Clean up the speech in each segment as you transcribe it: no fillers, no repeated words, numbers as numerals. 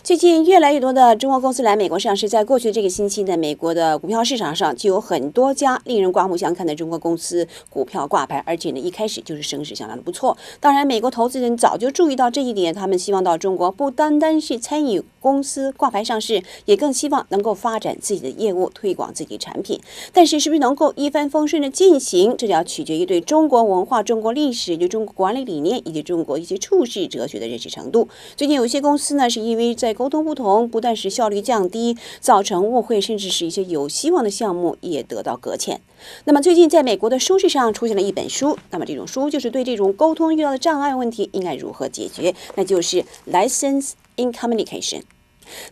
最近越来越多的中国公司来美国上市，在过去这个星期呢，美国的股票市场上就有很多家令人刮目相看的中国公司股票挂牌，而且呢一开始就是声势相当的不错。当然，美国投资人早就注意到这一点，他们希望到中国不单单是参与公司挂牌上市，也更希望能够发展自己的业务，推广自己的产品。但是不是能够一帆风顺的进行，这要取决于对中国文化、中国历史、对中国管理理念以及中国一些处事哲学的认识程度。最近有一些公司呢，是因为在沟通不同，不但是效率降低，造成误会，甚至是一些有希望的项目也得到搁浅。那么最近在美国的书市上出现了一本书，那么这种书就是对这种沟通遇到的障碍问题应该如何解决，那就是《Lessons in Communication》。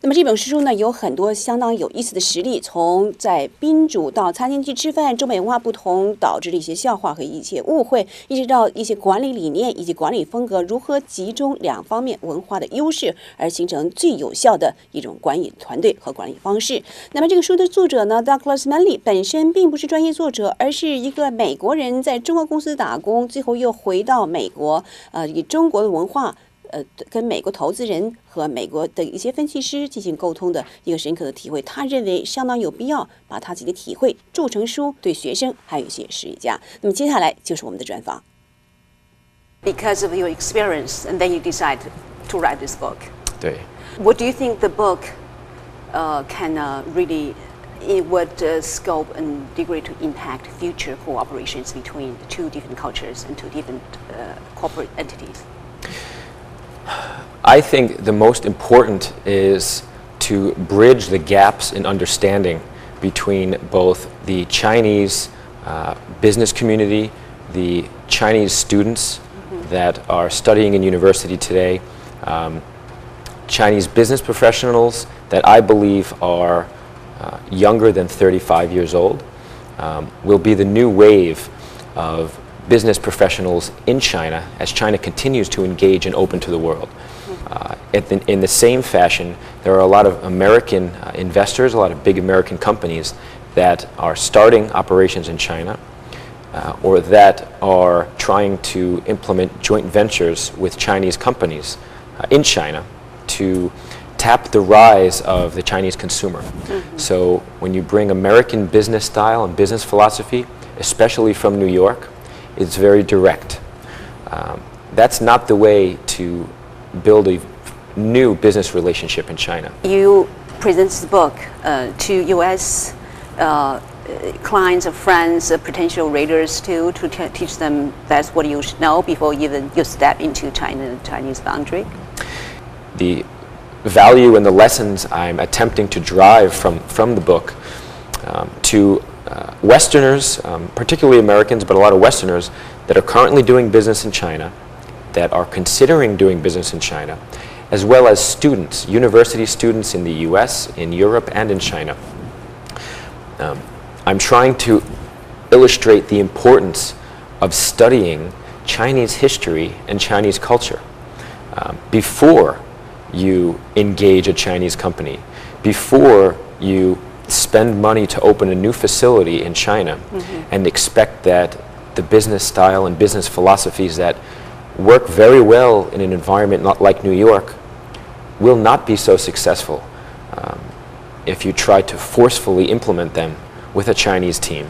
那么这本书呢，有很多相当有意思的实例，从在宾主到餐厅去吃饭，中美文化不同导致的一些笑话和一些误会，一直到一些管理理念以及管理风格如何集中两方面文化的优势，而形成最有效的一种管理团队和管理方式。那么这个书的作者呢 Douglas Manley 本身并不是专业作者，而是一个美国人，在中国公司打工，最后又回到美国，以中国的文化跟美国投资人和美国的一些分析师进行沟通的一个深刻的体会，他认为相当有必要把他自己的体会著成书，对学生还有一些实业家。那么接下来就是我们的专访。Because of your experience, and then you decide to write this book. 对。What do you think the book can really, in what scope and degree to impact future cooperations between the two different cultures and two different corporate entities? I think the most important is to bridge the gaps in understanding between both the Chinese business community, the Chinese students that are studying in university today, Chinese business professionals that I believe are younger than 35 years old, will be the new wave of business professionals in China as China continues to engage and open to the world. In the same fashion, there are a lot of American investors, a lot of big American companies that are starting operations in China or that are trying to implement joint ventures with Chinese companies in China to tap the rise of the Chinese consumer. So when you bring American business style and business philosophy, especially from New York, it's very direct. That's not the way to build a new business relationship in China. You present the book to U.S. Clients, friends, potential readers to teach them that's what you should know before even you step into Chinese boundary. The value and the lessons I'm attempting to drive from the book to Westerners, particularly Americans, but a lot of Westerners that are currently doing business in China, that are considering doing business in China, as well as students, university students in the US, in Europe, and in China. I'm trying to illustrate the importance of studying Chinese history and Chinese culture before you engage a Chinese company, before you spend money to open a new facility in China and expect that the business style and business philosophies that work very well in an environment not like New York will not be so successful if you try to forcefully implement them with a Chinese team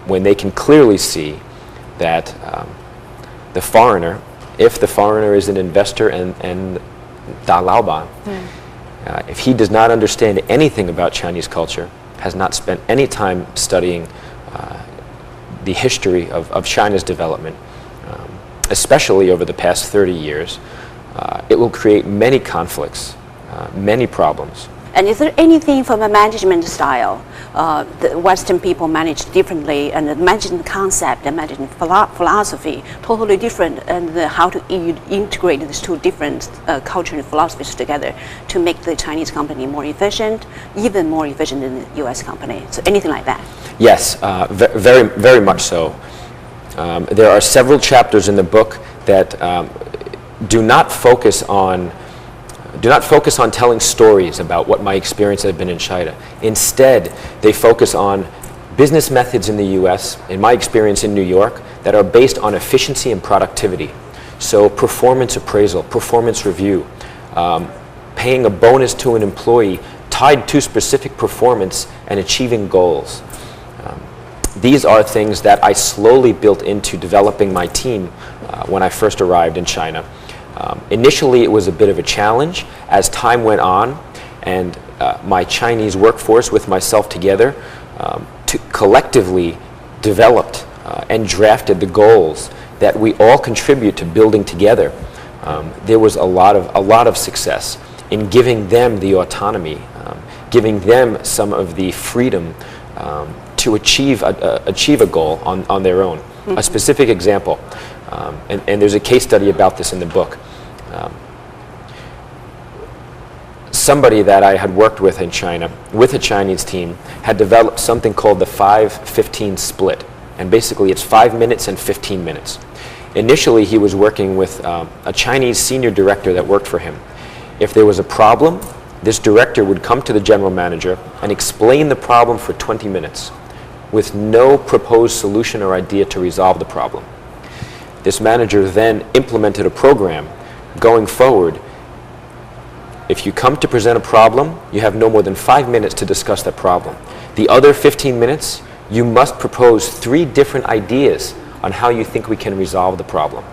when they can clearly see that the foreigner, if the foreigner is an investor and Da Laoban, if he does not understand anything about Chinese culture, has not spent any time studying the history of China's development, especially over the past 30 years, it will create many conflicts, many problems. And is there anything from a management style the Western people manage differently, and the management concept, the management philosophy totally different, and how to integrate these two different culture and philosophies together to make the Chinese company more efficient, even more efficient than the U.S. company? So anything like that? Yes, very, very much so. There are several chapters in the book that do not focus on telling stories about what my experience has been in China. Instead, they focus on business methods in the US, in my experience in New York, that are based on efficiency and productivity. So performance appraisal, performance review, paying a bonus to an employee tied to specific performance and achieving goals. These are things that I slowly built into developing my team when I first arrived in China. Initially, it was a bit of a challenge. As time went on, and my Chinese workforce with myself together collectively developed and drafted the goals that we all contribute to building together. There was a lot of success in giving them the autonomy, giving them some of the freedom to achieve a goal on their own. Mm-hmm. A specific example, and there's a case study about this in the book. Somebody that I had worked with in China, with a Chinese team, had developed something called the 5-15 split. And basically it's 5 minutes and 15 minutes. Initially he was working with a Chinese senior director that worked for him. If there was a problem, this director would come to the general manager and explain the problem for 20 minutes with no proposed solution or idea to resolve the problem. This manager then implemented a program going forward. If you come to present a problem, you have no more than 5 minutes to discuss that problem. The other 15 minutes, you must propose 3 different ideas on how you think we can resolve the problem.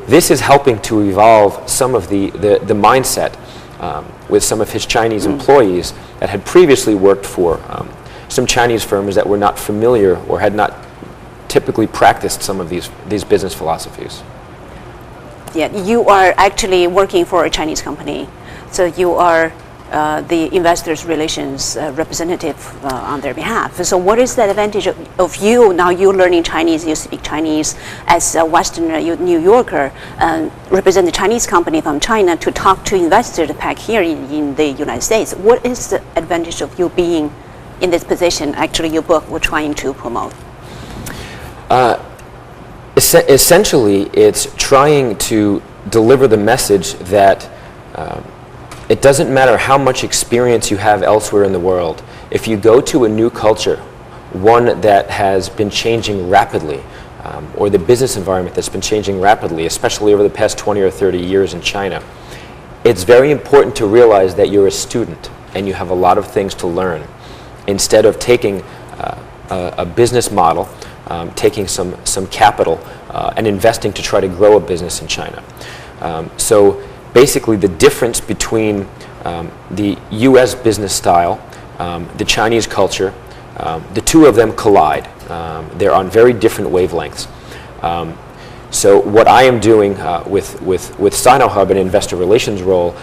This is helping to evolve some of the mindset with some of his Chinese employees that had previously worked for some Chinese firms that were not familiar or had not typically practiced some of these business philosophies. Yeah, you are actually working for a Chinese company, so you are the investors' relations representative on their behalf. So what is the advantage of you, now you're learning Chinese, you speak Chinese, as a Westerner, New Yorker, represent the Chinese company from China to talk to investors back here in the United States? What is the advantage of you being in this position, actually your book we're trying to promote? Essentially, it's trying to deliver the message that it doesn't matter how much experience you have elsewhere in the world. If you go to a new culture, one that has been changing rapidly, or the business environment that's been changing rapidly, especially over the past 20 or 30 years in China, it's very important to realize that you're a student and you have a lot of things to learn. Instead of taking a business model, taking some capital and investing to try to grow a business in China. So basically the difference between the US business style, the Chinese culture, the two of them collide. They're on very different wavelengths. So what I am doing with SinoHub, an investor relations role,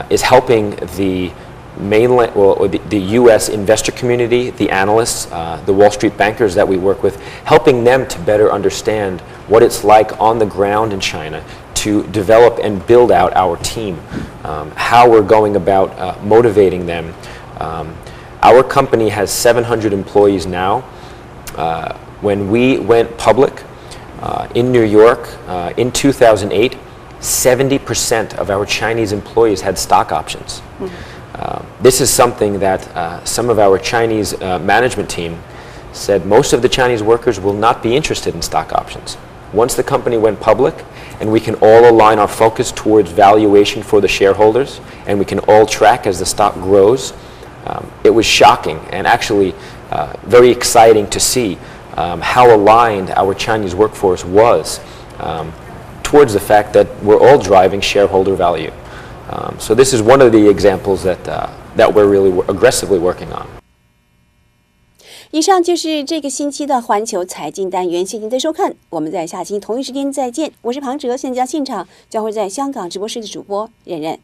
is helping the mainland, well, the U.S. investor community, the analysts, the Wall Street bankers that we work with, helping them to better understand what it's like on the ground in China to develop and build out our team, how we're going about motivating them. Our company has 700 employees now. When we went public in New York in 2008, 70% of our Chinese employees had stock options. This is something that some of our Chinese management team said most of the Chinese workers will not be interested in stock options. Once the company went public and we can all align our focus towards valuation for the shareholders and we can all track as the stock grows, it was shocking and actually very exciting to see how aligned our Chinese workforce was towards the fact that we're all driving shareholder value. So this is one of the examples that we're really aggressively working on. 以上就是这个星期的环球财经单元，谢谢您的收看，我们在下期同一时间再见。我是庞哲，现在现场将会在香港直播室的主播任任。